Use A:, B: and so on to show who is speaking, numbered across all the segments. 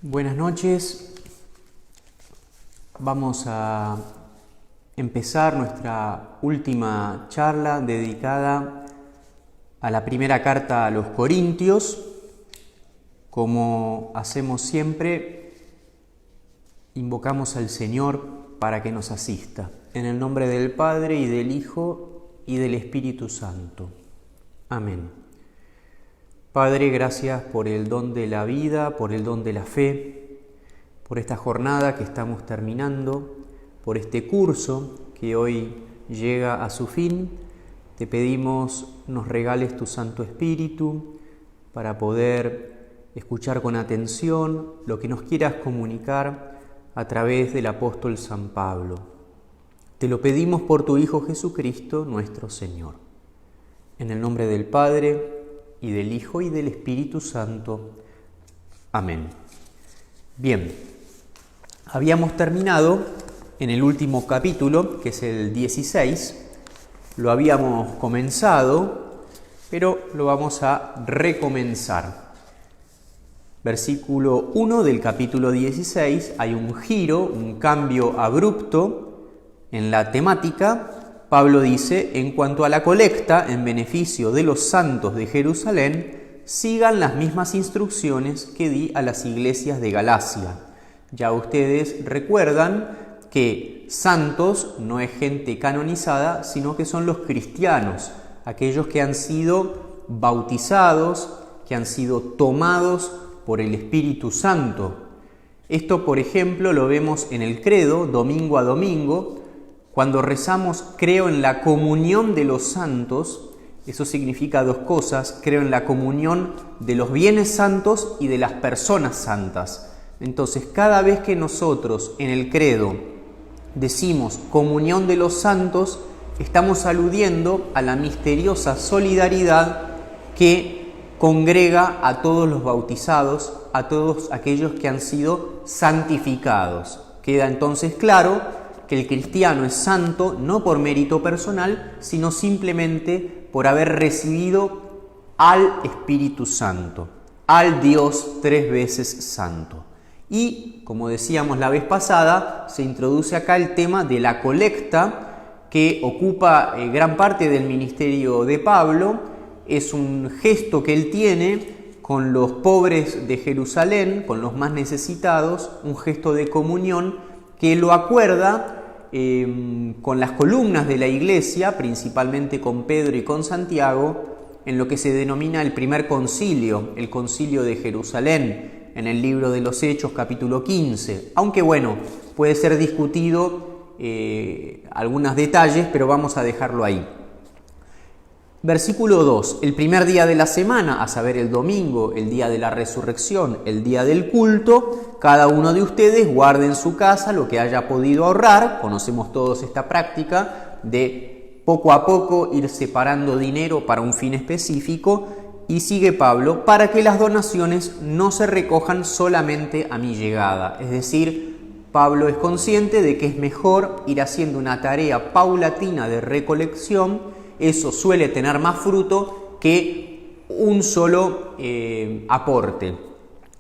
A: Buenas noches. Vamos a empezar nuestra última charla dedicada a la primera carta a los Corintios. Como hacemos siempre, invocamos al Señor para que nos asista. En el nombre del Padre, y del Hijo, y del Espíritu Santo. Amén. Padre, gracias por el don de la vida, por el don de la fe, por esta jornada que estamos terminando, por este curso que hoy llega a su fin. Te pedimos nos regales tu Santo Espíritu para poder escuchar con atención lo que nos quieras comunicar a través del apóstol San Pablo. Te lo pedimos por tu Hijo Jesucristo, nuestro Señor. En el nombre del Padre, y del Hijo, y del Espíritu Santo. Amén. Bien, habíamos terminado en el último capítulo, que es el 16. Lo habíamos comenzado, pero lo vamos a recomenzar. Versículo 1 del capítulo 16, hay un giro, un cambio abrupto en la temática. Pablo dice: en cuanto a la colecta en beneficio de los santos de Jerusalén, sigan las mismas instrucciones que di a las iglesias de Galacia. Ya ustedes recuerdan que santos no es gente canonizada, sino que son los cristianos, aquellos que han sido bautizados, que han sido tomados por el Espíritu Santo. Esto, por ejemplo, lo vemos en el credo, domingo a domingo. Cuando rezamos creo en la comunión de los santos, eso significa dos cosas: creo en la comunión de los bienes santos y de las personas santas. Entonces, cada vez que nosotros en el credo decimos comunión de los santos, estamos aludiendo a la misteriosa solidaridad que congrega a todos los bautizados, a todos aquellos que han sido santificados. Queda entonces claro que el cristiano es santo no por mérito personal, sino simplemente por haber recibido al Espíritu Santo, al Dios tres veces santo. Y, como decíamos la vez pasada, se introduce acá el tema de la colecta, que ocupa gran parte del ministerio de Pablo. Es un gesto que él tiene con los pobres de Jerusalén, con los más necesitados, un gesto de comunión que lo acuerda con las columnas de la iglesia, principalmente con Pedro y con Santiago, en lo que se denomina el primer concilio, el concilio de Jerusalén, en el libro de los Hechos, capítulo 15. Aunque bueno, puede ser discutido algunos detalles, pero vamos a dejarlo ahí. Versículo 2. El primer día de la semana, a saber el domingo, el día de la resurrección, el día del culto, cada uno de ustedes guarde en su casa lo que haya podido ahorrar. Conocemos todos esta práctica de poco a poco ir separando dinero para un fin específico. Y sigue Pablo: para que las donaciones no se recojan solamente a mi llegada. Es decir, Pablo es consciente de que es mejor ir haciendo una tarea paulatina de recolección. Eso suele tener más fruto que un solo aporte.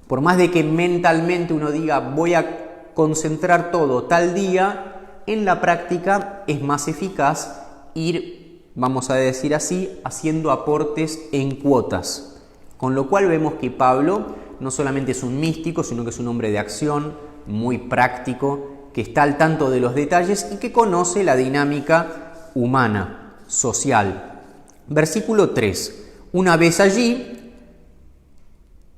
A: Por más de que mentalmente uno diga voy a concentrar todo tal día, en la práctica es más eficaz ir, vamos a decir así, haciendo aportes en cuotas. Con lo cual vemos que Pablo no solamente es un místico, sino que es un hombre de acción, muy práctico, que está al tanto de los detalles y que conoce la dinámica humana, social. Versículo 3. Una vez allí,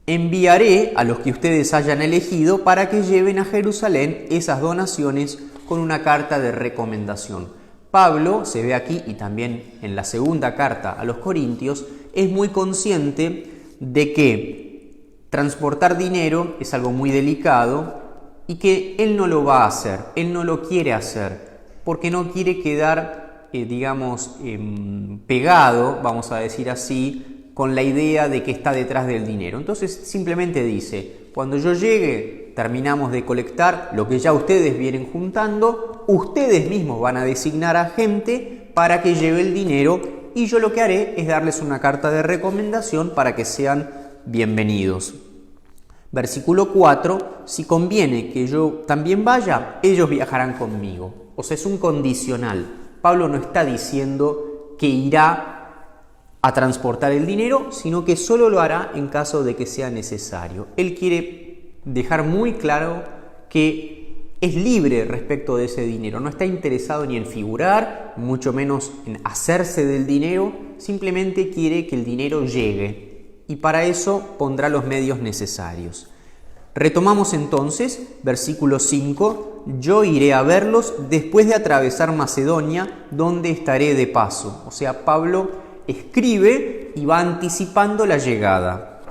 A: enviaré a los que ustedes hayan elegido para que lleven a Jerusalén esas donaciones con una carta de recomendación. Pablo, se ve aquí y también en la segunda carta a los Corintios, es muy consciente de que transportar dinero es algo muy delicado y que él no lo va a hacer, él no lo quiere hacer, porque no quiere quedar pegado, vamos a decir así, con la idea de que está detrás del dinero. Entonces simplemente dice: cuando yo llegue, terminamos de colectar lo que ya ustedes vienen juntando, ustedes mismos van a designar a gente para que lleve el dinero y yo lo que haré es darles una carta de recomendación para que sean bienvenidos. Versículo 4, si conviene que yo también vaya, ellos viajarán conmigo. O sea, es un condicional. Pablo no está diciendo que irá a transportar el dinero, sino que solo lo hará en caso de que sea necesario. Él quiere dejar muy claro que es libre respecto de ese dinero. No está interesado ni en figurar, mucho menos en hacerse del dinero. Simplemente quiere que el dinero llegue. Y para eso pondrá los medios necesarios. Retomamos entonces, versículo 5, yo iré a verlos después de atravesar Macedonia, donde estaré de paso. O sea, Pablo escribe y va anticipando la llegada.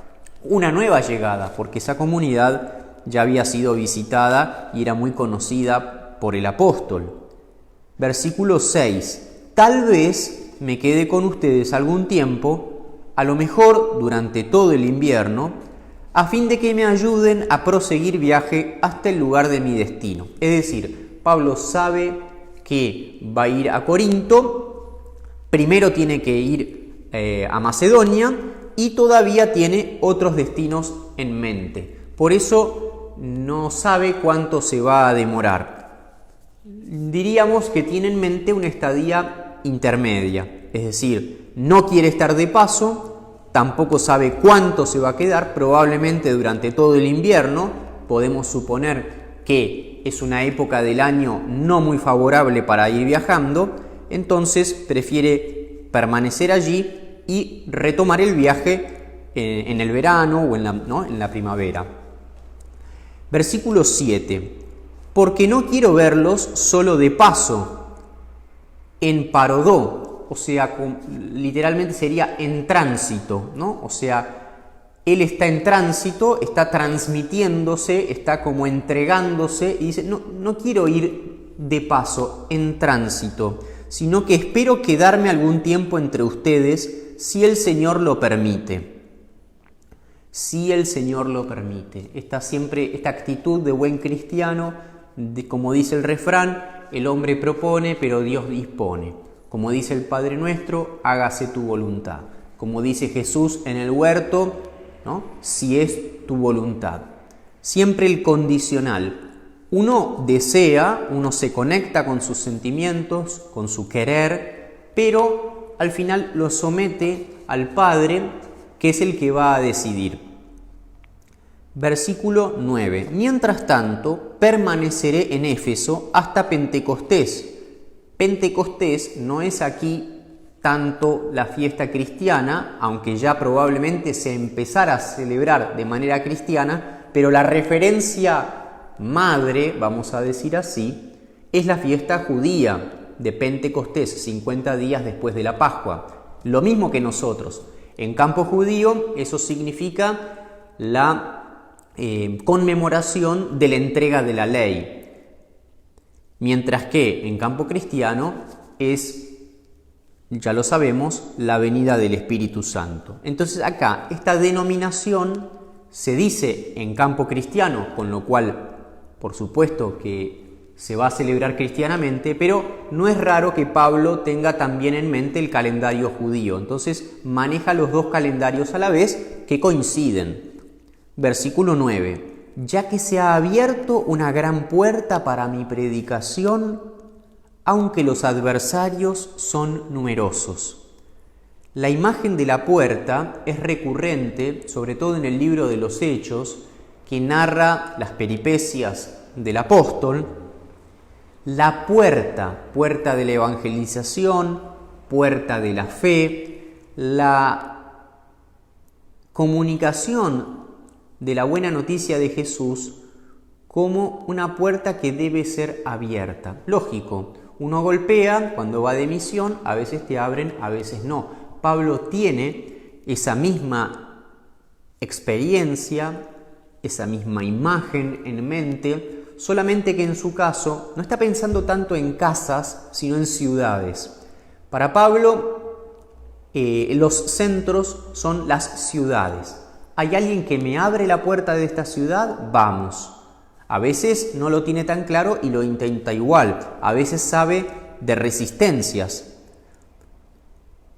A: Una nueva llegada, porque esa comunidad ya había sido visitada y era muy conocida por el apóstol. Versículo 6, tal vez me quede con ustedes algún tiempo, a lo mejor durante todo el invierno, a fin de que me ayuden a proseguir viaje hasta el lugar de mi destino. Es decir, Pablo sabe que va a ir a Corinto, primero tiene que ir a Macedonia y todavía tiene otros destinos en mente. Por eso no sabe cuánto se va a demorar. Diríamos que tiene en mente una estadía intermedia, es decir, no quiere estar de paso, tampoco sabe cuánto se va a quedar, probablemente durante todo el invierno. Podemos suponer que es una época del año no muy favorable para ir viajando, entonces prefiere permanecer allí y retomar el viaje en el verano o en la primavera. Versículo 7, porque no quiero verlos solo de paso, en parodó. O sea, literalmente sería en tránsito, ¿no? O sea, él está en tránsito, está transmitiéndose, está como entregándose y dice, no quiero ir de paso, en tránsito, sino que espero quedarme algún tiempo entre ustedes si el Señor lo permite. Si el Señor lo permite. Esta actitud de buen cristiano, como dice el refrán, el hombre propone, pero Dios dispone. Como dice el Padre Nuestro, hágase tu voluntad. Como dice Jesús en el huerto, ¿no? Si es tu voluntad. Siempre el condicional. Uno desea, uno se conecta con sus sentimientos, con su querer, pero al final lo somete al Padre, que es el que va a decidir. Versículo 9. Mientras tanto, permaneceré en Éfeso hasta Pentecostés. Pentecostés no es aquí tanto la fiesta cristiana, aunque ya probablemente se empezara a celebrar de manera cristiana, pero la referencia madre, vamos a decir así, es la fiesta judía de Pentecostés, 50 días después de la Pascua. Lo mismo que nosotros. En campo judío eso significa la conmemoración de la entrega de la ley. Mientras que en campo cristiano es, ya lo sabemos, la venida del Espíritu Santo. Entonces acá esta denominación se dice en campo cristiano, con lo cual por supuesto que se va a celebrar cristianamente, pero no es raro que Pablo tenga también en mente el calendario judío. Entonces maneja los dos calendarios a la vez que coinciden. Versículo 9. Ya que se ha abierto una gran puerta para mi predicación, aunque los adversarios son numerosos. La imagen de la puerta es recurrente, sobre todo en el libro de los Hechos, que narra las peripecias del apóstol. La puerta de la evangelización, puerta de la fe, la comunicación de la buena noticia de Jesús como una puerta que debe ser abierta. Lógico, uno golpea cuando va de misión, a veces te abren, a veces no. Pablo tiene esa misma experiencia, esa misma imagen en mente, solamente que en su caso no está pensando tanto en casas, sino en ciudades. Para Pablo, los centros son las ciudades. ¿Hay alguien que me abre la puerta de esta ciudad? Vamos. A veces no lo tiene tan claro y lo intenta igual. A veces sabe de resistencias.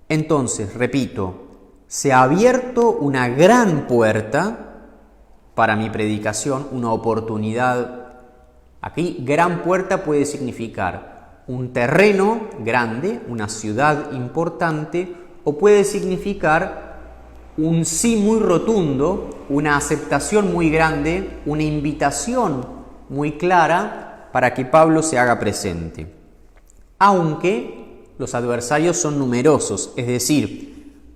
A: Entonces, repito, se ha abierto una gran puerta para mi predicación, una oportunidad. Aquí gran puerta puede significar un terreno grande, una ciudad importante, o puede significar un sí muy rotundo, una aceptación muy grande, una invitación muy clara para que Pablo se haga presente. Aunque los adversarios son numerosos, es decir,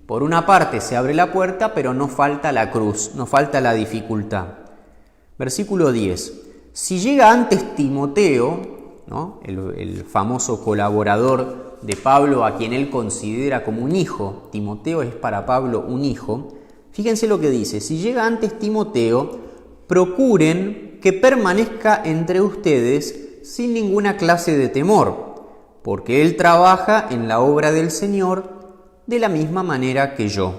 A: por una parte se abre la puerta, pero no falta la cruz, no falta la dificultad. Versículo 10. Si llega antes Timoteo, ¿no?, el famoso colaborador de Pablo, a quien él considera como un hijo, Timoteo es para Pablo un hijo, fíjense lo que dice: si llega antes Timoteo, procuren que permanezca entre ustedes sin ninguna clase de temor, porque él trabaja en la obra del Señor de la misma manera que yo.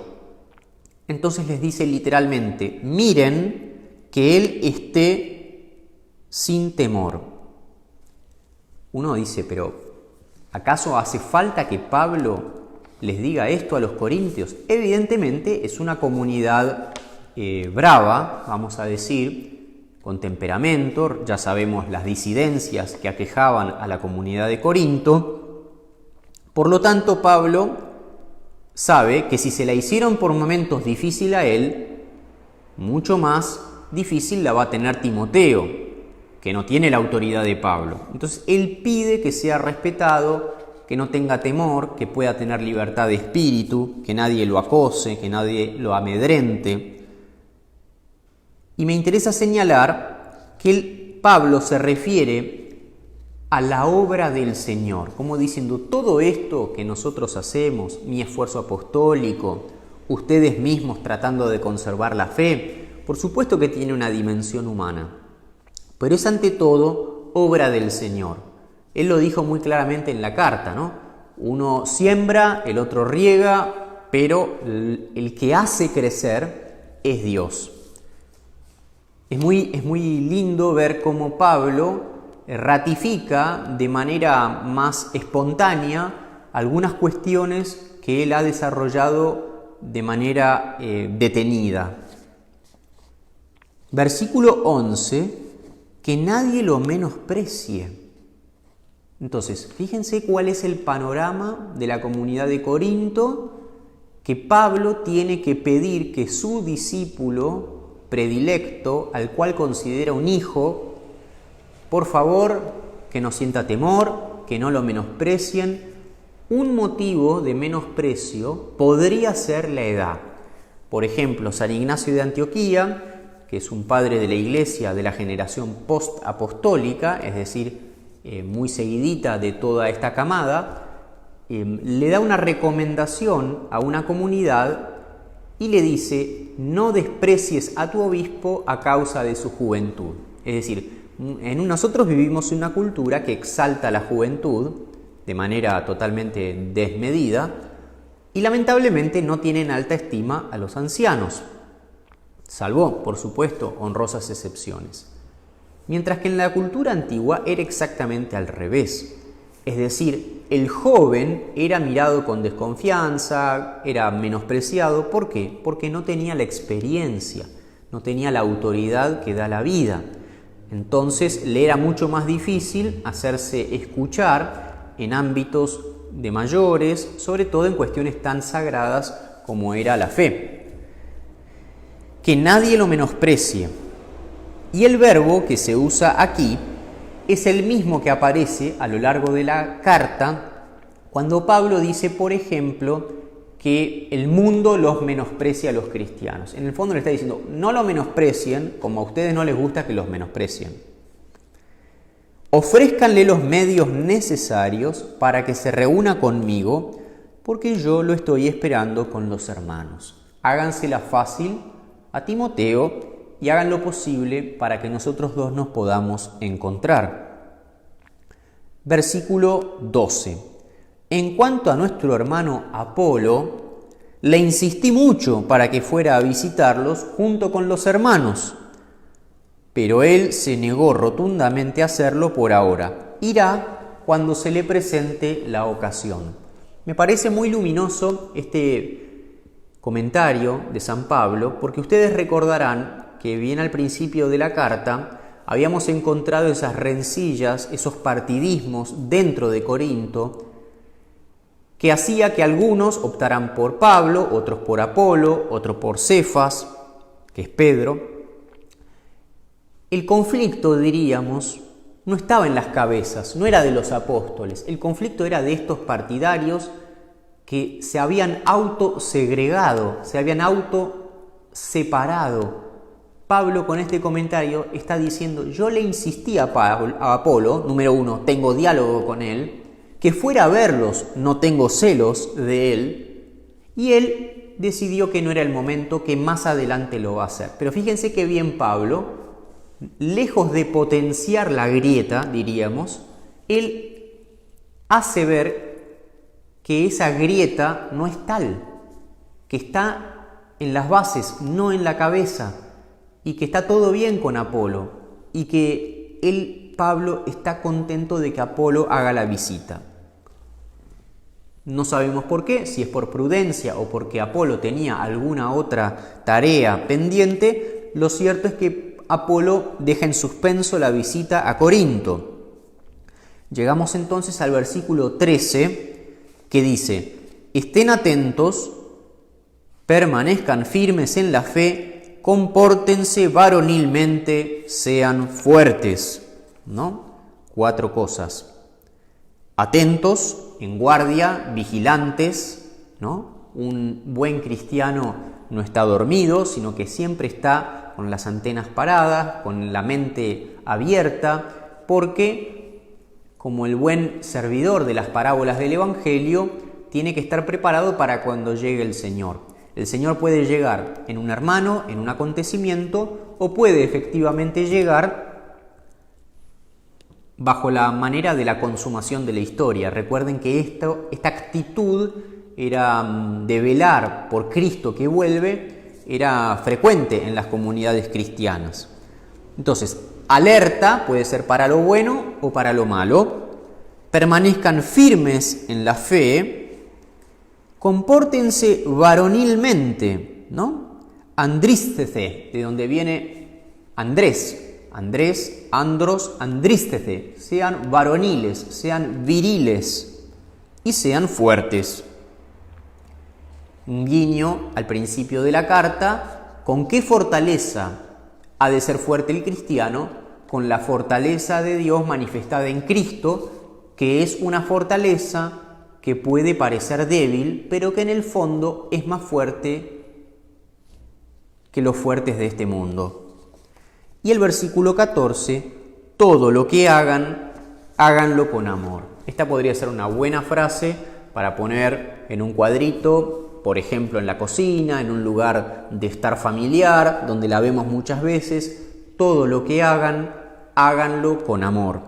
A: Entonces les dice literalmente: miren que él esté sin temor. Uno dice, pero ¿acaso hace falta que Pablo les diga esto a los corintios? Evidentemente es una comunidad brava, vamos a decir, con temperamento. Ya sabemos las disidencias que aquejaban a la comunidad de Corinto. Por lo tanto, Pablo sabe que si se la hicieron por momentos difícil a él, mucho más difícil la va a tener Timoteo, que no tiene la autoridad de Pablo. Entonces él pide que sea respetado, que no tenga temor, que pueda tener libertad de espíritu, que nadie lo acose, que nadie lo amedrente. Y me interesa señalar que Pablo se refiere a la obra del Señor, como diciendo: todo esto que nosotros hacemos, mi esfuerzo apostólico, ustedes mismos tratando de conservar la fe, por supuesto que tiene una dimensión humana, pero es ante todo obra del Señor. Él lo dijo muy claramente en la carta, ¿no? Uno siembra, el otro riega, pero el que hace crecer es Dios. Es muy lindo ver cómo Pablo ratifica de manera más espontánea algunas cuestiones que él ha desarrollado de manera detenida. Versículo 11, que nadie lo menosprecie. Entonces, fíjense cuál es el panorama de la comunidad de Corinto, que Pablo tiene que pedir que su discípulo predilecto, al cual considera un hijo, por favor, que no sienta temor, que no lo menosprecien. Un motivo de menosprecio podría ser la edad. Por ejemplo, San Ignacio de Antioquía, que es un padre de la Iglesia de la generación post-apostólica, es decir, muy seguidita de toda esta camada, le da una recomendación a una comunidad y le dice: no desprecies a tu obispo a causa de su juventud. Es decir, nosotros vivimos una cultura que exalta a la juventud de manera totalmente desmedida y lamentablemente no tiene en alta estima a los ancianos, salvo, por supuesto, honrosas excepciones. Mientras que en la cultura antigua era exactamente al revés. Es decir, el joven era mirado con desconfianza, era menospreciado. ¿Por qué? Porque no tenía la experiencia, no tenía la autoridad que da la vida. Entonces le era mucho más difícil hacerse escuchar en ámbitos de mayores, sobre todo en cuestiones tan sagradas como era la fe. Que nadie lo menosprecie. Y el verbo que se usa aquí es el mismo que aparece a lo largo de la carta cuando Pablo dice, por ejemplo, que el mundo los menosprecia a los cristianos. En el fondo le está diciendo: no lo menosprecien como a ustedes no les gusta que los menosprecien. Ofrézcanle los medios necesarios para que se reúna conmigo, porque yo lo estoy esperando con los hermanos. Hágansela fácil a Timoteo y hagan lo posible para que nosotros dos nos podamos encontrar. Versículo 12. En cuanto a nuestro hermano Apolo, le insistí mucho para que fuera a visitarlos junto con los hermanos, pero él se negó rotundamente a hacerlo por ahora. Irá cuando se le presente la ocasión. Me parece muy luminoso este comentario de San Pablo, porque ustedes recordarán que bien al principio de la carta habíamos encontrado esas rencillas, esos partidismos dentro de Corinto, que hacía que algunos optaran por Pablo, otros por Apolo, otros por Cefas, que es Pedro. El conflicto, diríamos, no estaba en las cabezas, no era de los apóstoles. El conflicto era de estos partidarios que se habían autosegregado, se habían autoseparado. Pablo con este comentario está diciendo, yo le insistí a Apolo, número uno, tengo diálogo con él, que fuera a verlos, no tengo celos de él, y él decidió que no era el momento, que más adelante lo va a hacer. Pero fíjense que bien Pablo, lejos de potenciar la grieta, diríamos, él hace ver que esa grieta no es tal, que está en las bases, no en la cabeza, y que está todo bien con Apolo, y que él, Pablo, está contento de que Apolo haga la visita. No sabemos por qué, si es por prudencia o porque Apolo tenía alguna otra tarea pendiente. Lo cierto es que Apolo deja en suspenso la visita a Corinto. Llegamos entonces al versículo 13, que dice, estén atentos, permanezcan firmes en la fe, compórtense varonilmente, sean fuertes, ¿no? 4 cosas. Atentos, en guardia, vigilantes, ¿no? Un buen cristiano no está dormido, sino que siempre está con las antenas paradas, con la mente abierta, porque como el buen servidor de las parábolas del Evangelio, tiene que estar preparado para cuando llegue el Señor. El Señor puede llegar en un hermano, en un acontecimiento, o puede efectivamente llegar bajo la manera de la consumación de la historia. Recuerden que esta actitud era de velar por Cristo que vuelve, era frecuente en las comunidades cristianas. Entonces, alerta puede ser para lo bueno o para lo malo. Permanezcan firmes en la fe. Compórtense varonilmente, ¿no? Andrístece, de donde viene Andrés, andros, andrístece. Sean varoniles, sean viriles y sean fuertes. Un guiño al principio de la carta. ¿Con qué fortaleza ha de ser fuerte el cristiano? Con la fortaleza de Dios manifestada en Cristo, que es una fortaleza que puede parecer débil, pero que en el fondo es más fuerte que los fuertes de este mundo. Y el versículo 14, todo lo que hagan, háganlo con amor. Esta podría ser una buena frase para poner en un cuadrito, por ejemplo en la cocina, en un lugar de estar familiar, donde la vemos muchas veces. Todo lo que hagan, háganlo con amor.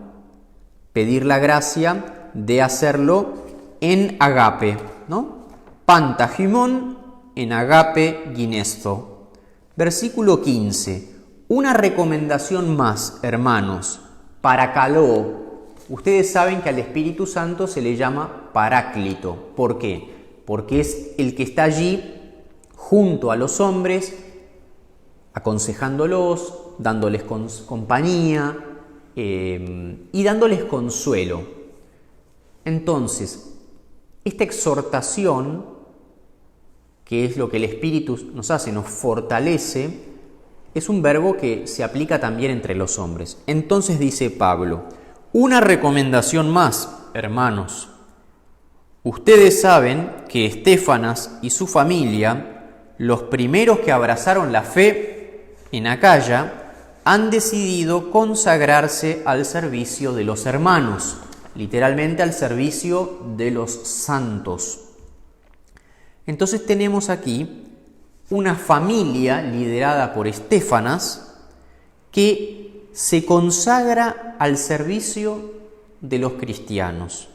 A: Pedir la gracia de hacerlo en agape, ¿no? Pantagimón en agape ginesto. Versículo 15. Una recomendación más, hermanos. Parakaló. Ustedes saben que al Espíritu Santo se le llama Paráclito. ¿Por qué? Porque es el que está allí junto a los hombres, aconsejándolos, dándoles compañía y dándoles consuelo. Entonces, esta exhortación, que es lo que el Espíritu nos hace, nos fortalece, es un verbo que se aplica también entre los hombres. Entonces dice Pablo, una recomendación más, hermanos. Ustedes saben que Estéfanas y su familia, los primeros que abrazaron la fe en Acaya, han decidido consagrarse al servicio de los hermanos. Literalmente al servicio de los santos. Entonces tenemos aquí una familia liderada por Estéfanas que se consagra al servicio de los cristianos.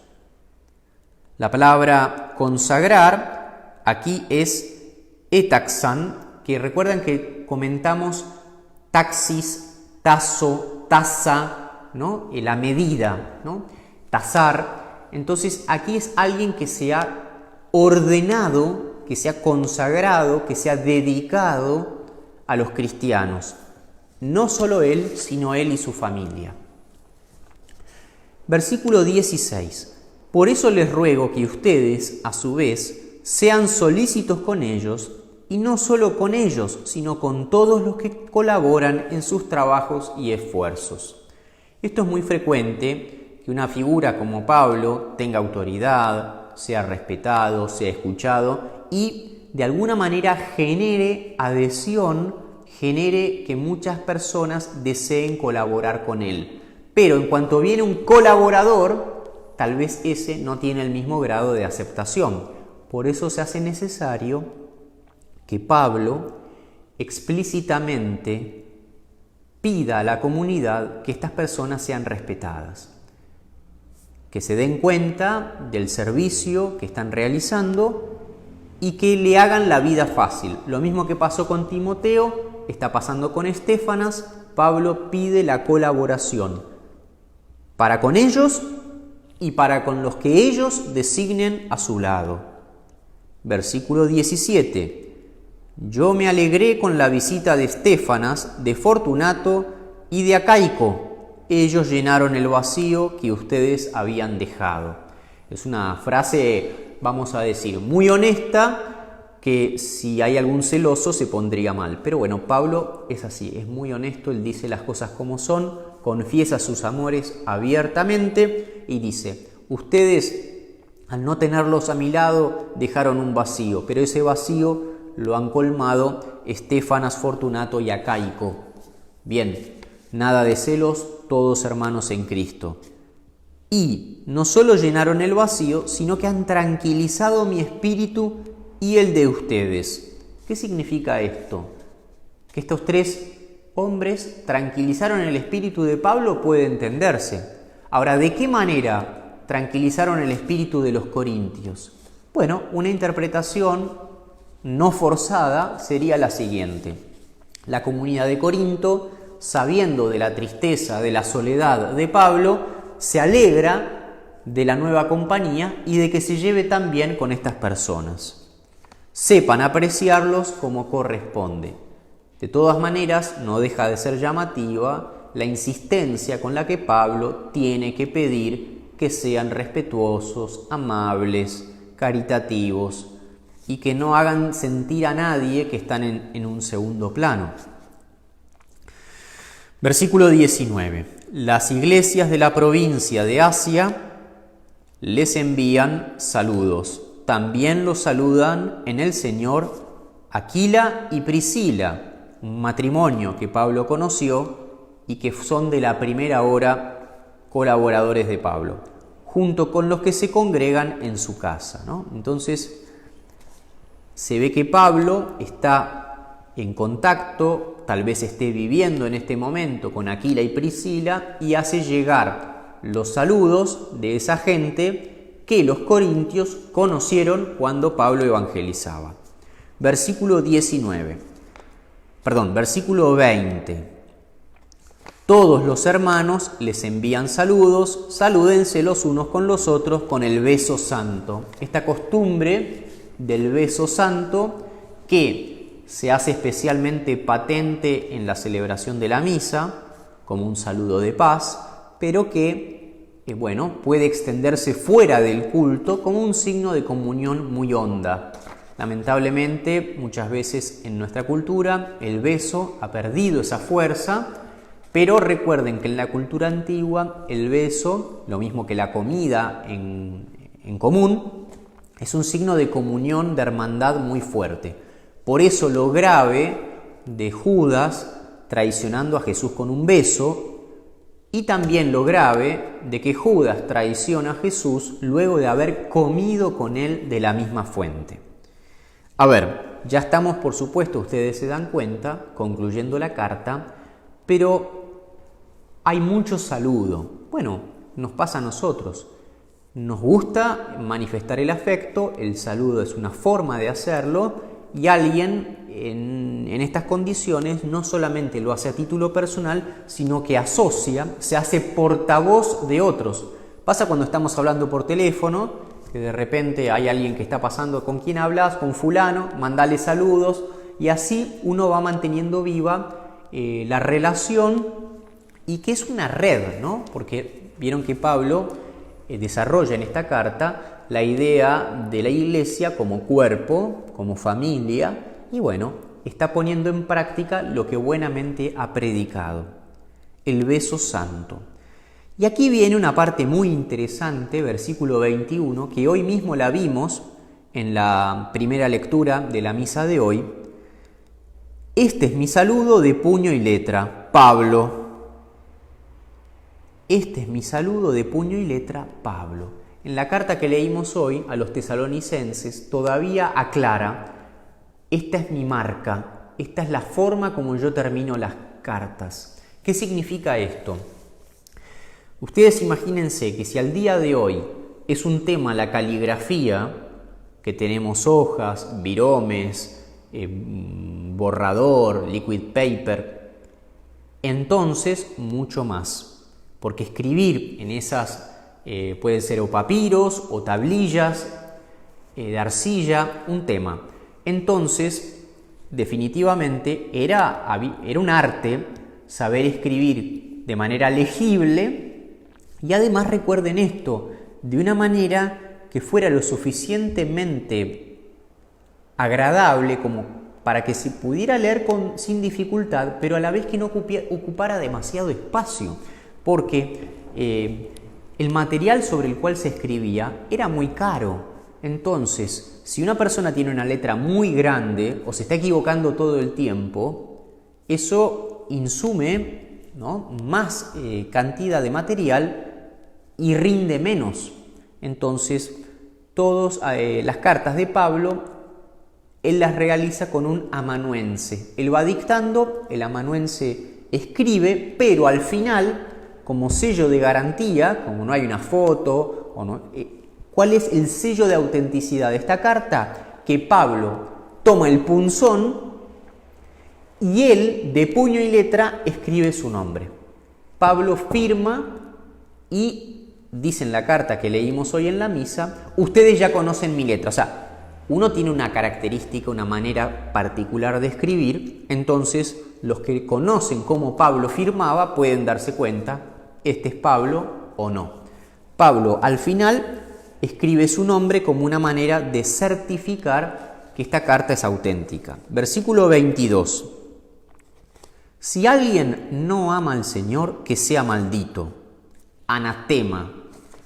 A: La palabra consagrar aquí es etaxan, que recuerdan que comentamos taxis, tazo, taza, ¿no? La medida, ¿no? Tasar. Entonces aquí es alguien que se ha ordenado, que se ha consagrado, que se ha dedicado a los cristianos. No solo él, sino él y su familia. Versículo 16. Por eso les ruego que ustedes, a su vez, sean solícitos con ellos, y no solo con ellos, sino con todos los que colaboran en sus trabajos y esfuerzos. Esto es muy frecuente, que una figura como Pablo tenga autoridad, sea respetado, sea escuchado y de alguna manera genere adhesión, genere que muchas personas deseen colaborar con él. Pero en cuanto viene un colaborador, tal vez ese no tiene el mismo grado de aceptación. Por eso se hace necesario que Pablo explícitamente pida a la comunidad que estas personas sean respetadas, que se den cuenta del servicio que están realizando y que le hagan la vida fácil. Lo mismo que pasó con Timoteo, está pasando con Estéfanas. Pablo pide la colaboración para con ellos y para con los que ellos designen a su lado. Versículo 17. Yo me alegré con la visita de Estéfanas, de Fortunato y de Acaico. Ellos llenaron el vacío que ustedes habían dejado. Es una frase, vamos a decir, muy honesta, que si hay algún celoso se pondría mal. Pero bueno, Pablo es así, es muy honesto, él dice las cosas como son, confiesa sus amores abiertamente y dice, ustedes al no tenerlos a mi lado dejaron un vacío, pero ese vacío lo han colmado Estéfanas, Fortunato y Acaico. Bien, nada de celos, todos hermanos en Cristo. Y no solo llenaron el vacío, sino que han tranquilizado mi espíritu y el de ustedes. ¿Qué significa esto? Que estos tres hombres tranquilizaron el espíritu de Pablo, puede entenderse. Ahora, ¿de qué manera tranquilizaron el espíritu de los corintios? Bueno, una interpretación no forzada sería la siguiente. La comunidad de Corinto, sabiendo de la tristeza, de la soledad de Pablo, se alegra de la nueva compañía y de que se lleve tan bien con estas personas. Sepan apreciarlos como corresponde. De todas maneras, no deja de ser llamativa la insistencia con la que Pablo tiene que pedir que sean respetuosos, amables, caritativos, y que no hagan sentir a nadie que están en un segundo plano. Versículo 19. Las iglesias de la provincia de Asia les envían saludos. También los saludan en el Señor Aquila y Priscila, un matrimonio que Pablo conoció y que son de la primera hora colaboradores de Pablo, junto con los que se congregan en su casa, ¿no? Entonces, se ve que Pablo está en contacto, tal vez esté viviendo en este momento con Aquila y Priscila y hace llegar los saludos de esa gente que los corintios conocieron cuando Pablo evangelizaba. Versículo 20. Todos los hermanos les envían saludos, salúdense los unos con los otros con el beso santo. Esta costumbre del beso santo que se hace especialmente patente en la celebración de la misa como un saludo de paz, pero que puede extenderse fuera del culto como un signo de comunión muy honda. Lamentablemente, muchas veces en nuestra cultura el beso ha perdido esa fuerza, pero recuerden que en la cultura antigua el beso, lo mismo que la comida en común, es un signo de comunión, de hermandad muy fuerte. Por eso lo grave de Judas traicionando a Jesús con un beso, y también lo grave de que Judas traiciona a Jesús luego de haber comido con él de la misma fuente. A ver, ya estamos, por supuesto, ustedes se dan cuenta, concluyendo la carta, pero hay mucho saludo. Bueno, nos pasa a nosotros. Nos gusta manifestar el afecto, el saludo es una forma de hacerlo y alguien en estas condiciones no solamente lo hace a título personal, sino que se hace portavoz de otros. Pasa cuando estamos hablando por teléfono, que de repente hay alguien que está pasando con quien hablas, con fulano, mandale saludos y así uno va manteniendo viva la relación y que es una red, ¿no? Porque vieron que Pablo desarrolla en esta carta la idea de la iglesia como cuerpo, como familia, y bueno, está poniendo en práctica lo que buenamente ha predicado, el beso santo. Y aquí viene una parte muy interesante, versículo 21, que hoy mismo la vimos en la primera lectura de la misa de hoy. Este es mi saludo de puño y letra, Pablo. Este es mi saludo de puño y letra, Pablo. En la carta que leímos hoy a los tesalonicenses todavía aclara, esta es mi marca, esta es la forma como yo termino las cartas. ¿Qué significa esto? Ustedes imagínense que si al día de hoy es un tema la caligrafía, que tenemos hojas, viromes, borrador, liquid paper, entonces mucho más, porque escribir en esas pueden ser o papiros o tablillas de arcilla, un tema. Entonces, definitivamente era un arte saber escribir de manera legible y además recuerden esto, de una manera que fuera lo suficientemente agradable como para que se pudiera leer sin dificultad, pero a la vez que no ocupara demasiado espacio, porque el material sobre el cual se escribía era muy caro. Entonces, si una persona tiene una letra muy grande o se está equivocando todo el tiempo, eso insume, ¿no?, más cantidad de material y rinde menos. Entonces, todas las cartas de Pablo, él las realiza con un amanuense. Él va dictando, el amanuense escribe, pero al final, como sello de garantía, como no hay una foto, o no, ¿cuál es el sello de autenticidad de esta carta? Que Pablo toma el punzón y él, de puño y letra, escribe su nombre. Pablo firma y dice en la carta que leímos hoy en la misa, ustedes ya conocen mi letra. O sea, uno tiene una característica, una manera particular de escribir, entonces los que conocen cómo Pablo firmaba pueden darse cuenta, este es Pablo o no. Pablo al final escribe su nombre como una manera de certificar que esta carta es auténtica. Versículo 22. Si alguien no ama al Señor, que sea maldito. Anatema.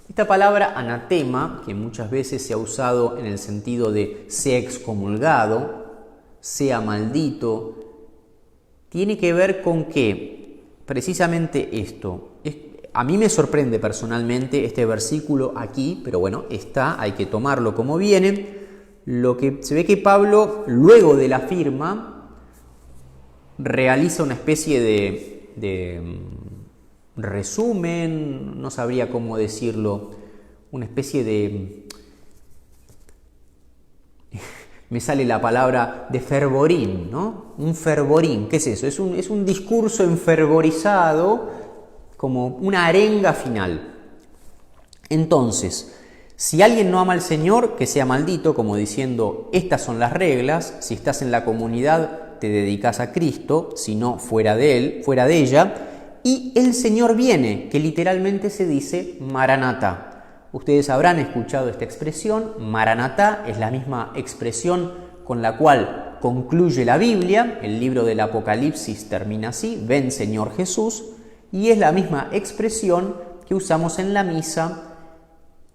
A: Esta palabra anatema, que muchas veces se ha usado en el sentido de sea excomulgado, sea maldito, tiene que ver con que precisamente esto. A mí me sorprende personalmente este versículo aquí, pero bueno, hay que tomarlo como viene. Lo que se ve que Pablo, luego de la firma, realiza una especie de resumen, no sabría cómo decirlo, una especie de, me sale la palabra de fervorín, ¿no? Un fervorín, ¿qué es eso? Es un discurso enfervorizado, como una arenga final. Entonces, si alguien no ama al Señor, que sea maldito, como diciendo, estas son las reglas, si estás en la comunidad te dedicas a Cristo, si no, fuera de él, fuera de ella. Y el Señor viene, que literalmente se dice Maranatá. Ustedes habrán escuchado esta expresión. Maranatá es la misma expresión con la cual concluye la Biblia. El libro del Apocalipsis termina así, ven Señor Jesús. Y es la misma expresión que usamos en la misa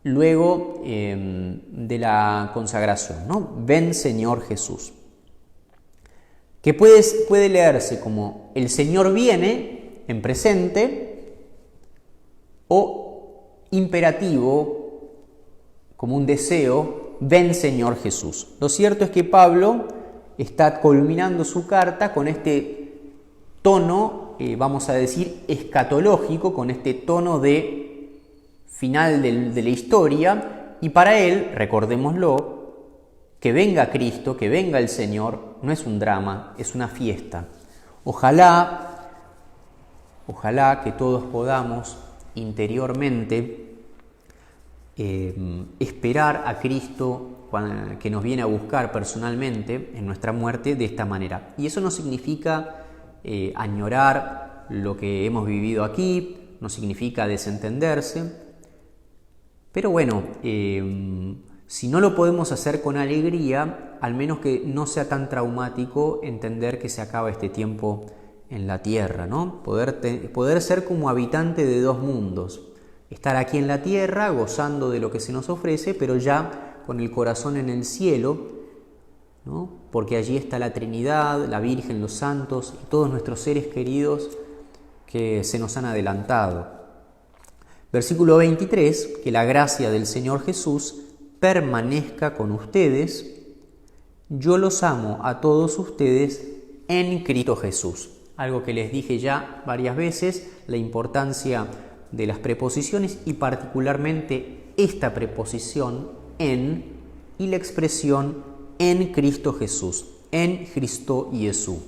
A: luego de la consagración, ¿no? Ven Señor Jesús. Que puede leerse como el Señor viene en presente o imperativo como un deseo, ven Señor Jesús. Lo cierto es que Pablo está culminando su carta con este tono, vamos a decir, escatológico, con este tono de final de la historia, y para él, recordémoslo, que venga Cristo, que venga el Señor, no es un drama, es una fiesta. Ojalá que todos podamos interiormente esperar a Cristo que nos viene a buscar personalmente en nuestra muerte de esta manera. Y eso no significa añorar lo que hemos vivido aquí, no significa desentenderse. Pero bueno, si no lo podemos hacer con alegría, al menos que no sea tan traumático entender que se acaba este tiempo en la tierra, ¿no? Poder ser como habitante de dos mundos. Estar aquí en la tierra gozando de lo que se nos ofrece, pero ya con el corazón en el cielo, ¿no? Porque allí está la Trinidad, la Virgen, los santos y todos nuestros seres queridos que se nos han adelantado. Versículo 23, que la gracia del Señor Jesús permanezca con ustedes. Yo los amo a todos ustedes en Cristo Jesús. Algo que les dije ya varias veces, la importancia de las preposiciones y particularmente esta preposición en y la expresión en Cristo Jesús, en Cristo Jesús.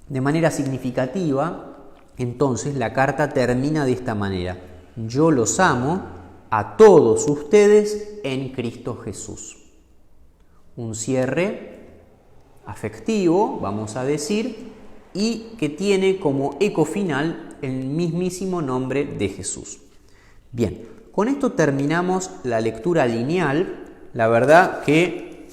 A: De manera significativa, entonces la carta termina de esta manera: yo los amo a todos ustedes en Cristo Jesús. Un cierre afectivo, vamos a decir, y que tiene como eco final el mismísimo nombre de Jesús. Bien, con esto terminamos la lectura lineal. La verdad que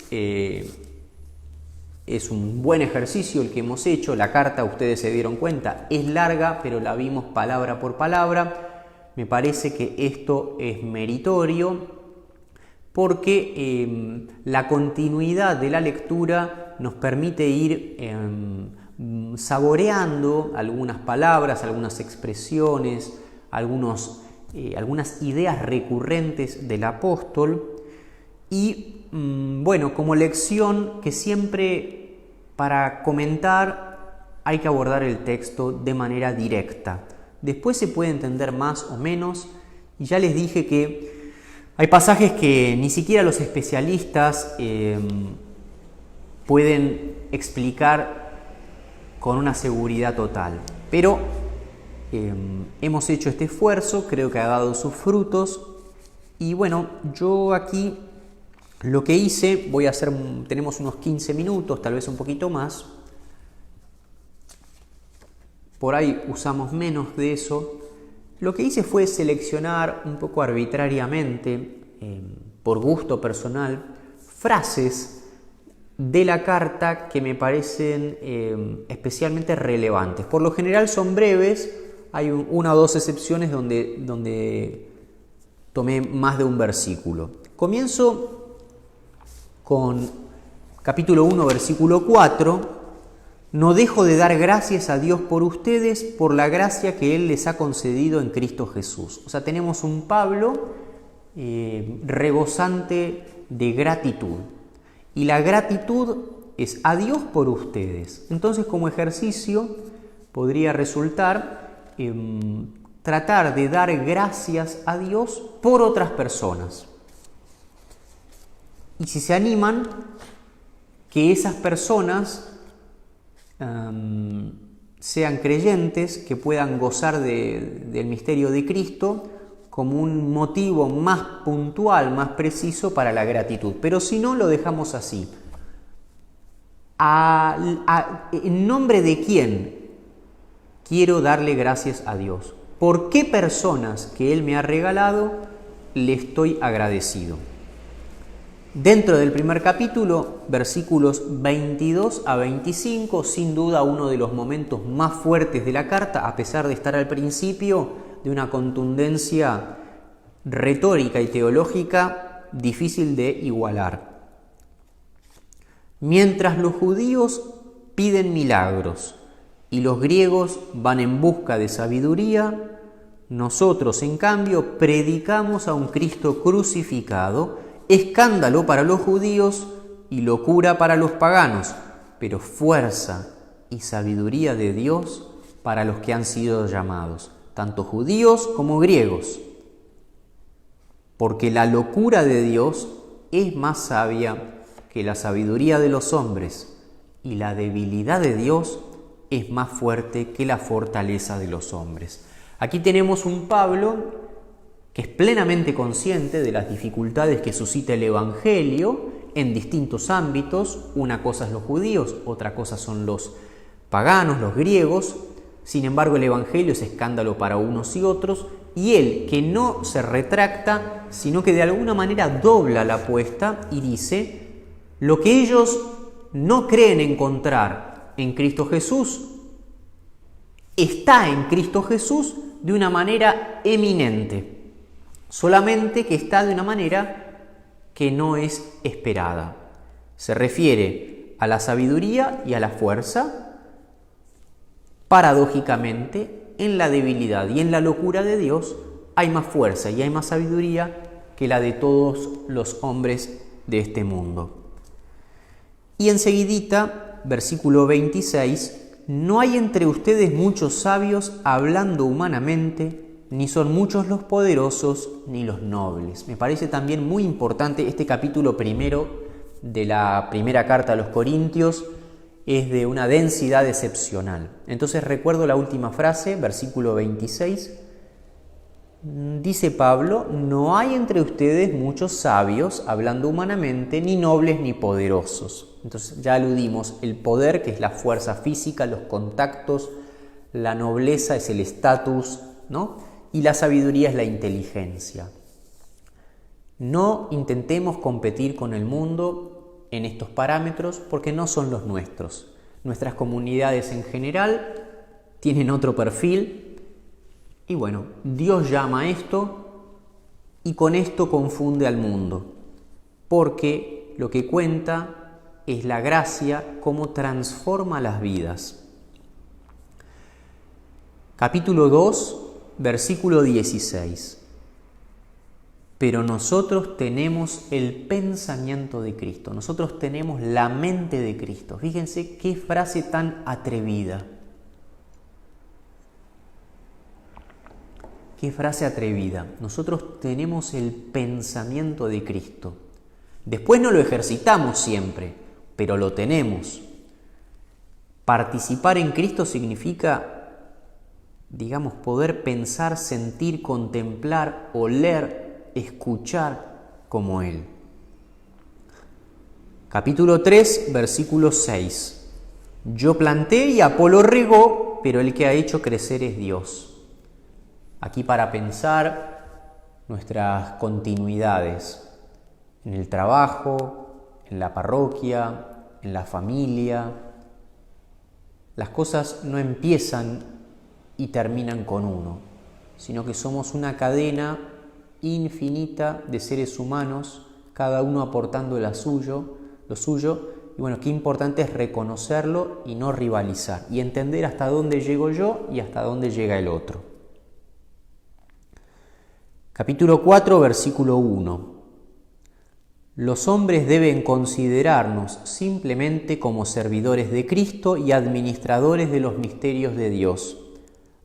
A: es un buen ejercicio el que hemos hecho. La carta, ustedes se dieron cuenta, es larga, pero la vimos palabra por palabra. Me parece que esto es meritorio porque la continuidad de la lectura nos permite ir saboreando algunas palabras, algunas expresiones, algunas ideas recurrentes del apóstol y bueno, como lección que siempre para comentar hay que abordar el texto de manera directa. Después se puede entender más o menos y ya les dije que hay pasajes que ni siquiera los especialistas pueden explicar con una seguridad total, pero hemos hecho este esfuerzo, creo que ha dado sus frutos y bueno, yo aquí lo que hice, tenemos unos 15 minutos, tal vez un poquito más, por ahí usamos menos de eso. Lo que hice fue seleccionar un poco arbitrariamente, por gusto personal, frases de la carta que me parecen especialmente relevantes. Por lo general son breves, hay una o dos excepciones donde tomé más de un versículo. Comienzo con capítulo 1, versículo 4. No dejo de dar gracias a Dios por ustedes, por la gracia que Él les ha concedido en Cristo Jesús. O sea, tenemos un Pablo rebosante de gratitud. Y la gratitud es a Dios por ustedes. Entonces, como ejercicio, podría resultar tratar de dar gracias a Dios por otras personas. Y si se animan, que esas personas sean creyentes, que puedan gozar del misterio de Cristo como un motivo más puntual, más preciso para la gratitud. Pero si no, lo dejamos así. ¿En nombre de quién quiero darle gracias a Dios? ¿Por qué personas que Él me ha regalado le estoy agradecido? Dentro del primer capítulo, versículos 22 a 25, sin duda uno de los momentos más fuertes de la carta, a pesar de estar al principio de una contundencia retórica y teológica difícil de igualar. Mientras los judíos piden milagros y los griegos van en busca de sabiduría, nosotros, en cambio, predicamos a un Cristo crucificado, escándalo para los judíos y locura para los paganos, pero fuerza y sabiduría de Dios para los que han sido llamados, tanto judíos como griegos. Porque la locura de Dios es más sabia que la sabiduría de los hombres, y la debilidad de Dios es más fuerte que la fortaleza de los hombres. Aquí tenemos un Pablo que es plenamente consciente de las dificultades que suscita el Evangelio en distintos ámbitos. Una cosa es los judíos, otra cosa son los paganos, los griegos. Sin embargo, el Evangelio es escándalo para unos y otros, y él, que no se retracta, sino que de alguna manera dobla la apuesta y dice: lo que ellos no creen encontrar en Cristo Jesús, está en Cristo Jesús de una manera eminente, solamente que está de una manera que no es esperada. Se refiere a la sabiduría y a la fuerza. Paradójicamente, en la debilidad y en la locura de Dios hay más fuerza y hay más sabiduría que la de todos los hombres de este mundo. Y enseguidita, versículo 26, no hay entre ustedes muchos sabios hablando humanamente, ni son muchos los poderosos ni los nobles. Me parece también muy importante este capítulo primero de la primera carta a los Corintios. Es de una densidad excepcional. Entonces recuerdo la última frase, versículo 26. Dice Pablo: no hay entre ustedes muchos sabios, hablando humanamente, ni nobles ni poderosos. Entonces ya aludimos, el poder, que es la fuerza física, los contactos, la nobleza es el estatus, ¿no? Y la sabiduría es la inteligencia. No intentemos competir con el mundo en estos parámetros, porque no son los nuestros. Nuestras comunidades en general tienen otro perfil, y bueno, Dios llama a esto y con esto confunde al mundo, porque lo que cuenta es la gracia, cómo transforma las vidas. Capítulo 2, versículo 16. Pero nosotros tenemos el pensamiento de Cristo, nosotros tenemos la mente de Cristo. Fíjense qué frase tan atrevida. Qué frase atrevida. Nosotros tenemos el pensamiento de Cristo. Después no lo ejercitamos siempre, pero lo tenemos. Participar en Cristo significa, digamos, poder pensar, sentir, contemplar, oler, escuchar como Él. Capítulo 3, versículo 6. Yo planté y Apolo regó, pero el que ha hecho crecer es Dios. Aquí para pensar nuestras continuidades en el trabajo, en la parroquia, en la familia. Las cosas no empiezan y terminan con uno, sino que somos una cadena infinita de seres humanos, cada uno aportando lo suyo, y bueno, qué importante es reconocerlo y no rivalizar, y entender hasta dónde llego yo y hasta dónde llega el otro. Capítulo 4, versículo 1. Los hombres deben considerarnos simplemente como servidores de Cristo y administradores de los misterios de Dios.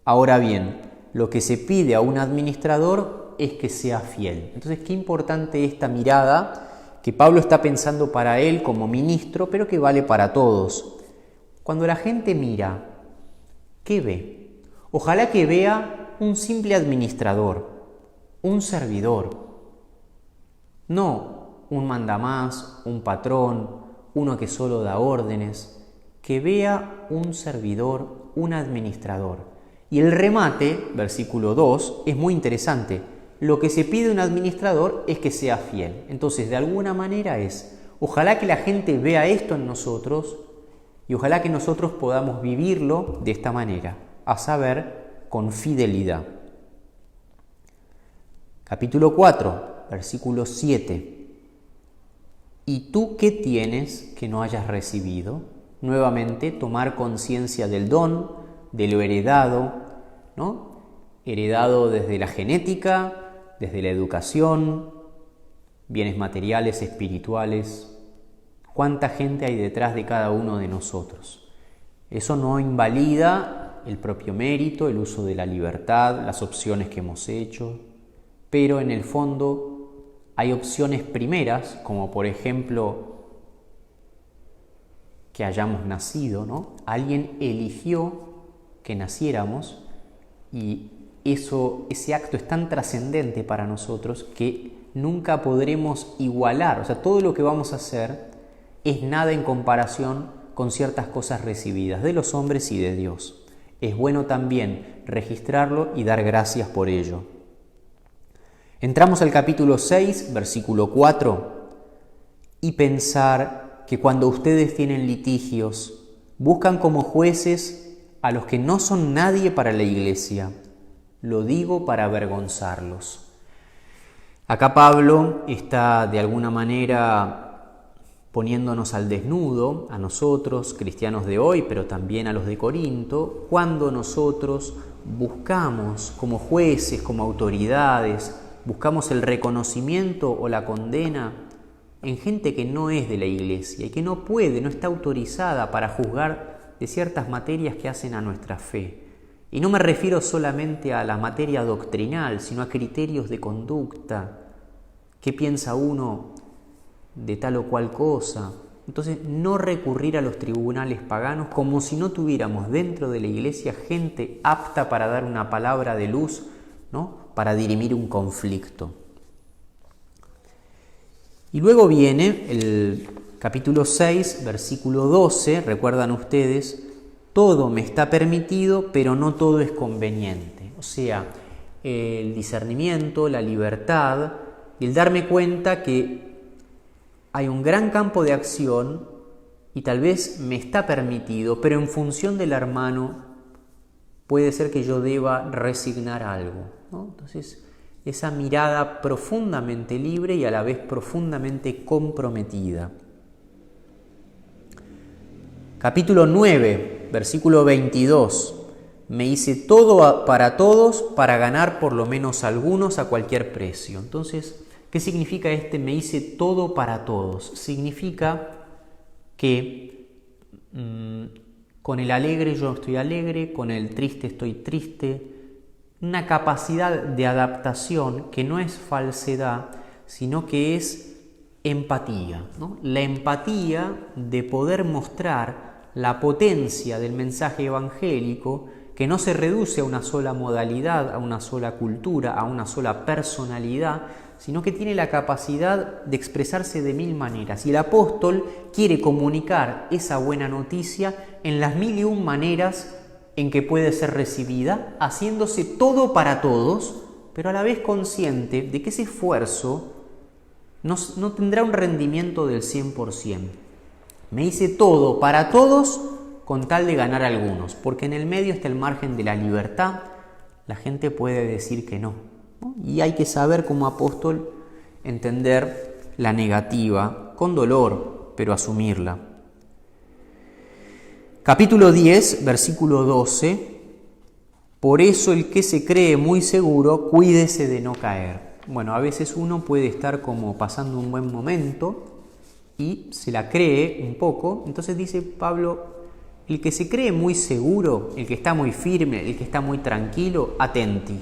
A: Ahora bien, lo que se pide a un administrador es que sea fiel. Entonces, qué importante esta mirada que Pablo está pensando para él como ministro, pero que vale para todos. Cuando la gente mira, ¿qué ve? Ojalá que vea un simple administrador, un servidor, no un mandamás, un patrón, uno que solo da órdenes, que vea un servidor, un administrador. Y el remate, versículo 2, es muy interesante. Lo que se pide de un administrador es que sea fiel. Entonces, de alguna manera ojalá que la gente vea esto en nosotros y ojalá que nosotros podamos vivirlo de esta manera, a saber, con fidelidad. Capítulo 4, versículo 7. ¿Y tú qué tienes que no hayas recibido? Nuevamente, tomar conciencia del don, de lo heredado, ¿no? Heredado desde la genética, desde la educación, bienes materiales, espirituales. ¿Cuánta gente hay detrás de cada uno de nosotros? Eso no invalida el propio mérito, el uso de la libertad, las opciones que hemos hecho, pero en el fondo hay opciones primeras, como por ejemplo que hayamos nacido, ¿no? Alguien eligió que naciéramos y ese acto es tan trascendente para nosotros que nunca podremos igualar. O sea, todo lo que vamos a hacer es nada en comparación con ciertas cosas recibidas de los hombres y de Dios. Es bueno también registrarlo y dar gracias por ello. Entramos al capítulo 6, versículo 4, y pensar que cuando ustedes tienen litigios, buscan como jueces a los que no son nadie para la iglesia. Lo digo para avergonzarlos. Acá Pablo está de alguna manera poniéndonos al desnudo, a nosotros, cristianos de hoy, pero también a los de Corinto, cuando nosotros buscamos como jueces, como autoridades, buscamos el reconocimiento o la condena en gente que no es de la iglesia y que no puede, no está autorizada para juzgar de ciertas materias que hacen a nuestra fe. Y no me refiero solamente a la materia doctrinal, sino a criterios de conducta. ¿Qué piensa uno de tal o cual cosa? Entonces, no recurrir a los tribunales paganos como si no tuviéramos dentro de la iglesia gente apta para dar una palabra de luz, ¿no? Para dirimir un conflicto. Y luego viene el capítulo 6, versículo 12, recuerdan ustedes, todo me está permitido, pero no todo es conveniente. O sea, el discernimiento, la libertad, y el darme cuenta que hay un gran campo de acción y tal vez me está permitido, pero en función del hermano puede ser que yo deba resignar algo, ¿no? Entonces, esa mirada profundamente libre y a la vez profundamente comprometida. Capítulo 9, versículo 22. Me hice todo para todos para ganar por lo menos algunos a cualquier precio. Entonces, ¿qué significa me hice todo para todos? Significa que con el alegre yo estoy alegre, con el triste estoy triste. Una capacidad de adaptación que no es falsedad, sino que es empatía, ¿no? La empatía de poder mostrar la potencia del mensaje evangélico, que no se reduce a una sola modalidad, a una sola cultura, a una sola personalidad, sino que tiene la capacidad de expresarse de mil maneras. Y el apóstol quiere comunicar esa buena noticia en las 1001 maneras en que puede ser recibida, haciéndose todo para todos, pero a la vez consciente de que ese esfuerzo no tendrá un rendimiento del 100%. Me hice todo para todos con tal de ganar algunos, porque en el medio está el margen de la libertad, la gente puede decir que no, ¿no? Y hay que saber como apóstol entender la negativa con dolor, pero asumirla. Capítulo 10, versículo 12. Por eso el que se cree muy seguro, cuídese de no caer. Bueno, a veces uno puede estar como pasando un buen momento y se la cree un poco. Entonces dice Pablo, el que se cree muy seguro, el que está muy firme, el que está muy tranquilo, atenti.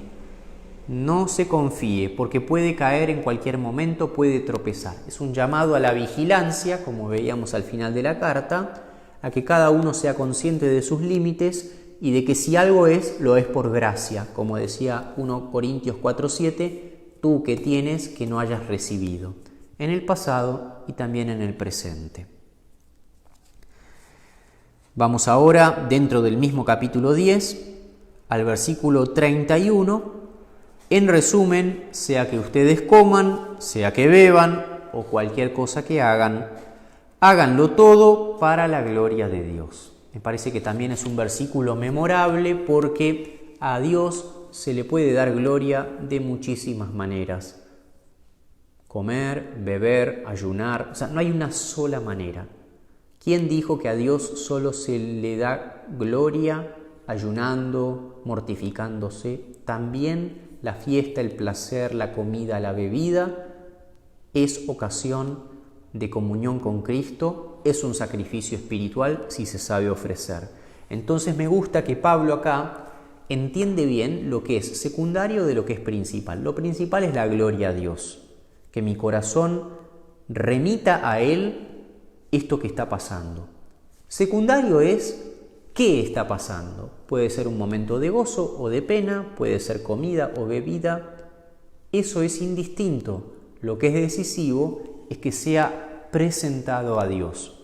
A: No se confíe, porque puede caer en cualquier momento, puede tropezar. Es un llamado a la vigilancia, como veíamos al final de la carta, a que cada uno sea consciente de sus límites y de que si algo es, lo es por gracia, como decía 1 Corintios 4:7, tú que tienes que no hayas recibido, en el pasado y también en el presente. Vamos ahora, dentro del mismo capítulo 10, al versículo 31. En resumen, sea que ustedes coman, sea que beban o cualquier cosa que hagan, háganlo todo para la gloria de Dios. Me parece que también es un versículo memorable porque a Dios se le puede dar gloria de muchísimas maneras. Comer, beber, ayunar, o sea, no hay una sola manera. ¿Quién dijo que a Dios solo se le da gloria ayunando, mortificándose? También la fiesta, el placer, la comida, la bebida es ocasión de comunión con Cristo, es un sacrificio espiritual si se sabe ofrecer. Entonces me gusta que Pablo acá entiende bien lo que es secundario de lo que es principal. Lo principal es la gloria a Dios, que mi corazón remita a Él esto que está pasando. Secundario es qué está pasando. Puede ser un momento de gozo o de pena, puede ser comida o bebida. Eso es indistinto. lo que es decisivo es que sea presentado a Dios.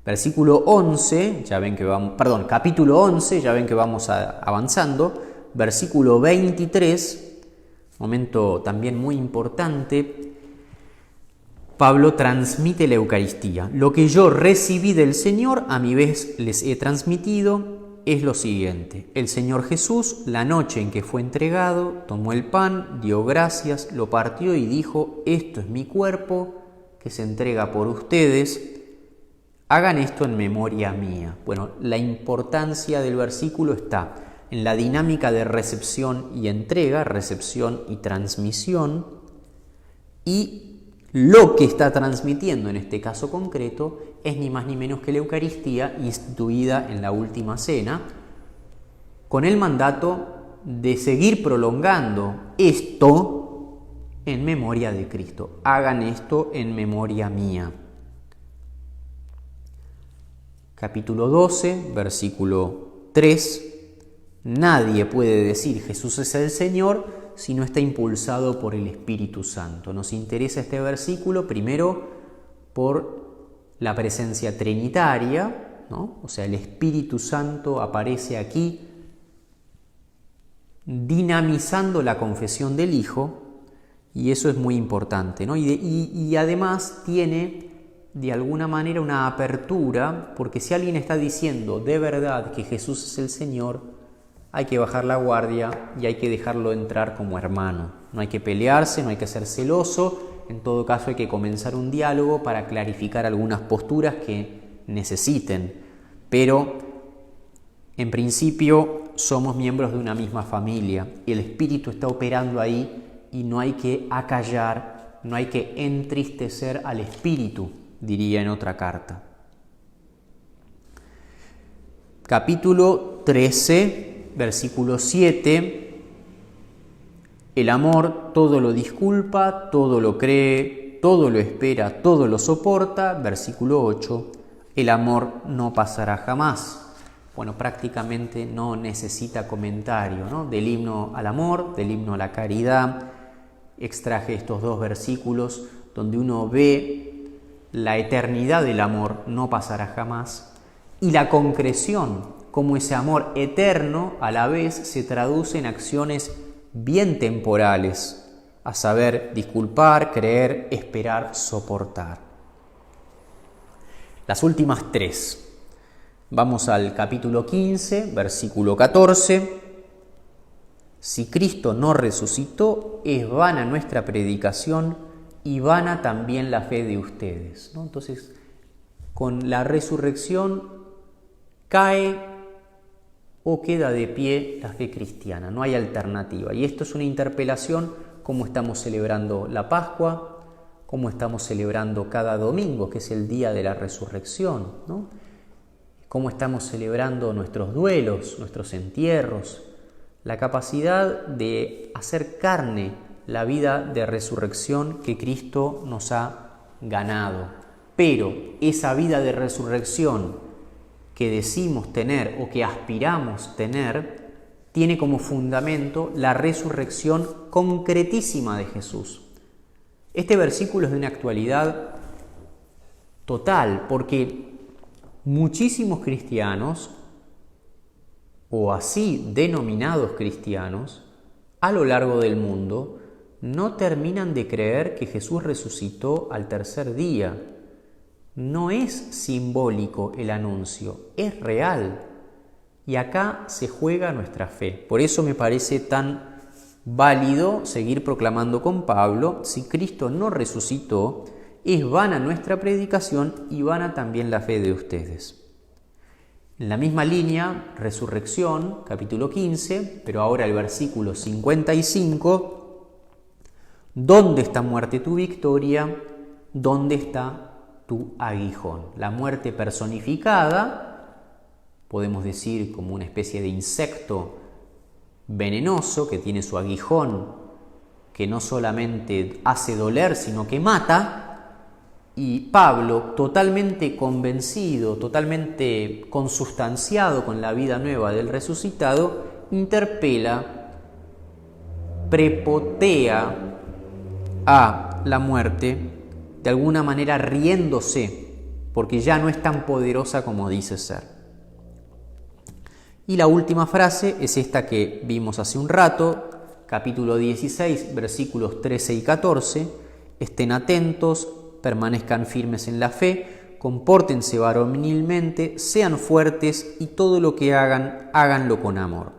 A: Versículo 11, ya ven que vamos, capítulo 11, ya ven que vamos avanzando. Versículo 23, momento también muy importante. Pablo transmite la Eucaristía. Lo que yo recibí del Señor, a mi vez les he transmitido, es lo siguiente. El Señor Jesús, la noche en que fue entregado, tomó el pan, dio gracias, lo partió y dijo: esto es mi cuerpo, que se entrega por ustedes. Hagan esto en memoria mía. Bueno, la importancia del versículo está en la dinámica de recepción y entrega, recepción y transmisión, y lo que está transmitiendo en este caso concreto es ni más ni menos que la Eucaristía instituida en la última cena, con el mandato de seguir prolongando esto en memoria de Cristo. Hagan esto en memoria mía. Capítulo 12, versículo 3. Nadie puede decir Jesús es el Señor si no está impulsado por el Espíritu Santo. Nos interesa este versículo primero por la presencia trinitaria, ¿no? O sea, el Espíritu Santo aparece aquí dinamizando la confesión del Hijo, y eso es muy importante, ¿no? Y además tiene de alguna manera una apertura, porque si alguien está diciendo de verdad que Jesús es el Señor, hay que bajar la guardia y hay que dejarlo entrar como hermano. No hay que pelearse, no hay que ser celoso, en todo caso hay que comenzar un diálogo para clarificar algunas posturas que necesiten, pero en principio somos miembros de una misma familia y el Espíritu está operando ahí y no hay que acallar, no hay que entristecer al Espíritu, diría en otra carta. Capítulo 13, versículo 7. El amor todo lo disculpa, todo lo cree, todo lo espera, todo lo soporta. Versículo 8. El amor no pasará jamás. Bueno, prácticamente no necesita comentario, ¿no? Del himno al amor, del himno a la caridad. Extraje estos dos versículos donde uno ve la eternidad del amor no pasará jamás y la concreción, como ese amor eterno a la vez se traduce en acciones bien temporales, a saber, disculpar, creer, esperar, soportar. Las últimas tres. Vamos al capítulo 15, versículo 14. Si Cristo no resucitó, es vana nuestra predicación y vana también la fe de ustedes, ¿no? Entonces, con la resurrección cae o queda de pie la fe cristiana, no hay alternativa. Y esto es una interpelación, como estamos celebrando la Pascua, como estamos celebrando cada domingo, que es el día de la resurrección, ¿no? Cómo estamos celebrando nuestros duelos, nuestros entierros, la capacidad de hacer carne la vida de resurrección que Cristo nos ha ganado. Pero esa vida de resurrección que decimos tener o que aspiramos tener, tiene como fundamento la resurrección concretísima de Jesús. Este versículo es de una actualidad total, porque muchísimos cristianos, o así denominados cristianos, a lo largo del mundo, no terminan de creer que Jesús resucitó al tercer día. No es simbólico el anuncio, es real. Y acá se juega nuestra fe. Por eso me parece tan válido seguir proclamando con Pablo: si Cristo no resucitó, es vana nuestra predicación y vana también la fe de ustedes. En la misma línea, resurrección, capítulo 15, pero ahora el versículo 55. ¿Dónde está, muerte, tu victoria? ¿Dónde está tu aguijón? La muerte personificada, podemos decir como una especie de insecto venenoso que tiene su aguijón, que no solamente hace doler, sino que mata. Y Pablo, totalmente convencido, totalmente consustanciado con la vida nueva del resucitado, interpela, prepotea a la muerte de alguna manera riéndose, porque ya no es tan poderosa como dice ser. Y la última frase es esta que vimos hace un rato, capítulo 16, versículos 13 y 14. Estén atentos, permanezcan firmes en la fe, compórtense varonilmente, sean fuertes y todo lo que hagan, háganlo con amor.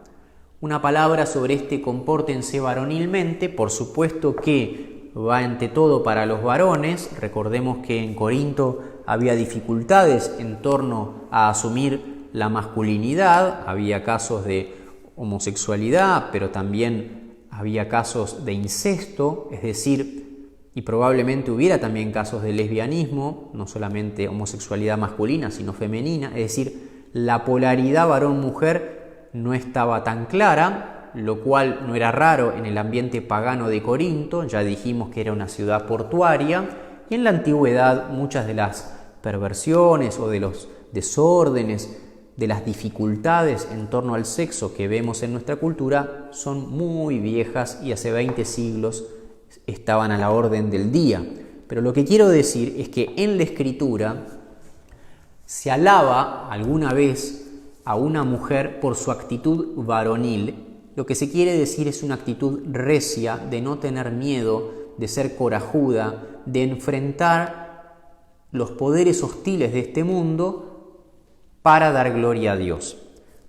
A: Una palabra sobre este compórtense varonilmente, por supuesto que va ante todo para los varones. Recordemos que en Corinto había dificultades en torno a asumir la masculinidad, había casos de homosexualidad, pero también había casos de incesto, es decir, y probablemente hubiera también casos de lesbianismo, no solamente homosexualidad masculina, sino femenina, es decir, la polaridad varón-mujer no estaba tan clara, lo cual no era raro en el ambiente pagano de Corinto, ya dijimos que era una ciudad portuaria, y en la antigüedad muchas de las perversiones o de los desórdenes, de las dificultades en torno al sexo que vemos en nuestra cultura son muy viejas y hace 20 siglos estaban a la orden del día. Pero lo que quiero decir es que en la Escritura se alaba alguna vez a una mujer por su actitud varonil. Lo que se quiere decir es una actitud recia, de no tener miedo, de ser corajuda, de enfrentar los poderes hostiles de este mundo para dar gloria a Dios.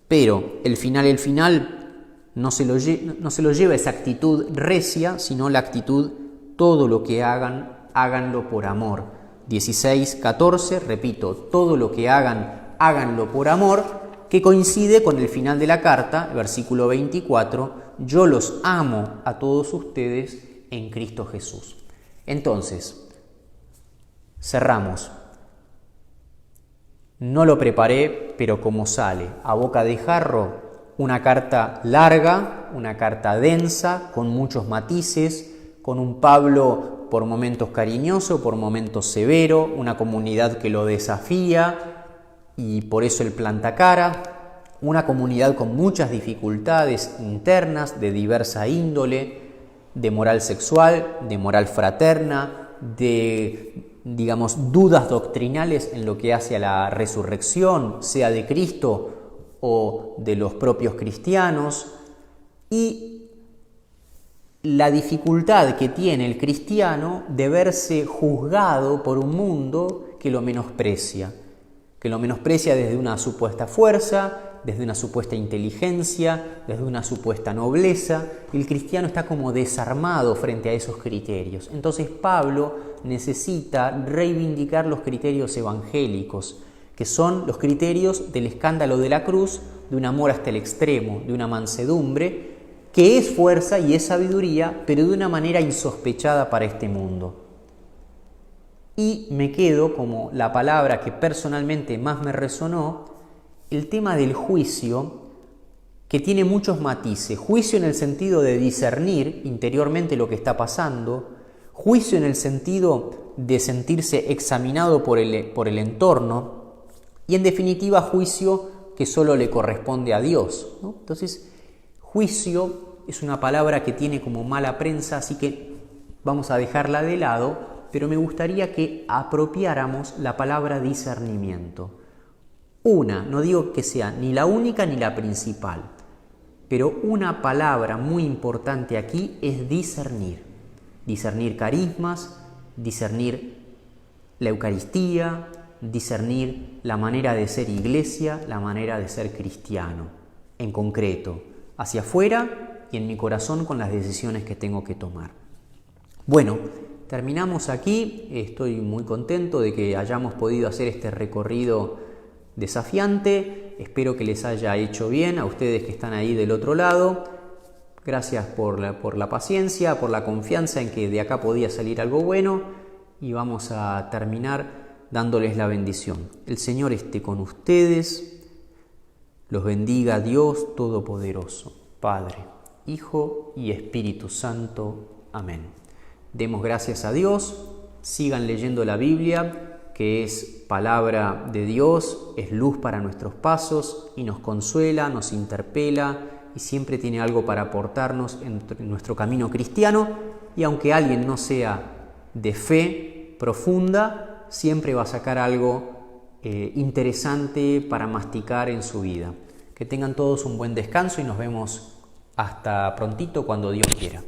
A: Pero el final no se lo lleva esa actitud recia, sino la actitud todo lo que hagan, háganlo por amor. 16:14, repito, todo lo que hagan, háganlo por amor, que coincide con el final de la carta, versículo 24, yo los amo a todos ustedes en Cristo Jesús. Entonces, cerramos. No lo preparé, pero como sale, a boca de jarro, una carta larga, una carta densa, con muchos matices, con un Pablo por momentos cariñoso, por momentos severo, una comunidad que lo desafía y por eso el plantacara, una comunidad con muchas dificultades internas de diversa índole, de moral sexual, de moral fraterna, de dudas doctrinales en lo que hace a la resurrección, sea de Cristo o de los propios cristianos, y la dificultad que tiene el cristiano de verse juzgado por un mundo que lo menosprecia desde una supuesta fuerza, desde una supuesta inteligencia, desde una supuesta nobleza. El cristiano está como desarmado frente a esos criterios. Entonces Pablo necesita reivindicar los criterios evangélicos, que son los criterios del escándalo de la cruz, de un amor hasta el extremo, de una mansedumbre, que es fuerza y es sabiduría, pero de una manera insospechada para este mundo. Y me quedo como la palabra que personalmente más me resonó, el tema del juicio, que tiene muchos matices. Juicio en el sentido de discernir interiormente lo que está pasando, juicio en el sentido de sentirse examinado por el entorno, y en definitiva juicio que solo le corresponde a Dios, ¿no? Entonces, juicio es una palabra que tiene como mala prensa, así que vamos a dejarla de lado, pero me gustaría que apropiáramos la palabra discernimiento. No digo que sea ni la única ni la principal, pero una palabra muy importante aquí es discernir. Discernir carismas, discernir la Eucaristía, discernir la manera de ser iglesia, la manera de ser cristiano, en concreto, hacia afuera y en mi corazón con las decisiones que tengo que tomar. Bueno, terminamos aquí. Estoy muy contento de que hayamos podido hacer este recorrido desafiante. Espero que les haya hecho bien a ustedes que están ahí del otro lado. Gracias por la paciencia, por la confianza en que de acá podía salir algo bueno, y vamos a terminar dándoles la bendición. El Señor esté con ustedes, los bendiga Dios Todopoderoso, Padre, Hijo y Espíritu Santo. Amén. Demos gracias a Dios, sigan leyendo la Biblia, que es palabra de Dios, es luz para nuestros pasos y nos consuela, nos interpela y siempre tiene algo para aportarnos en nuestro camino cristiano. y aunque alguien no sea de fe profunda, siempre va a sacar algo interesante para masticar en su vida. Que tengan todos un buen descanso y nos vemos hasta prontito cuando Dios quiera.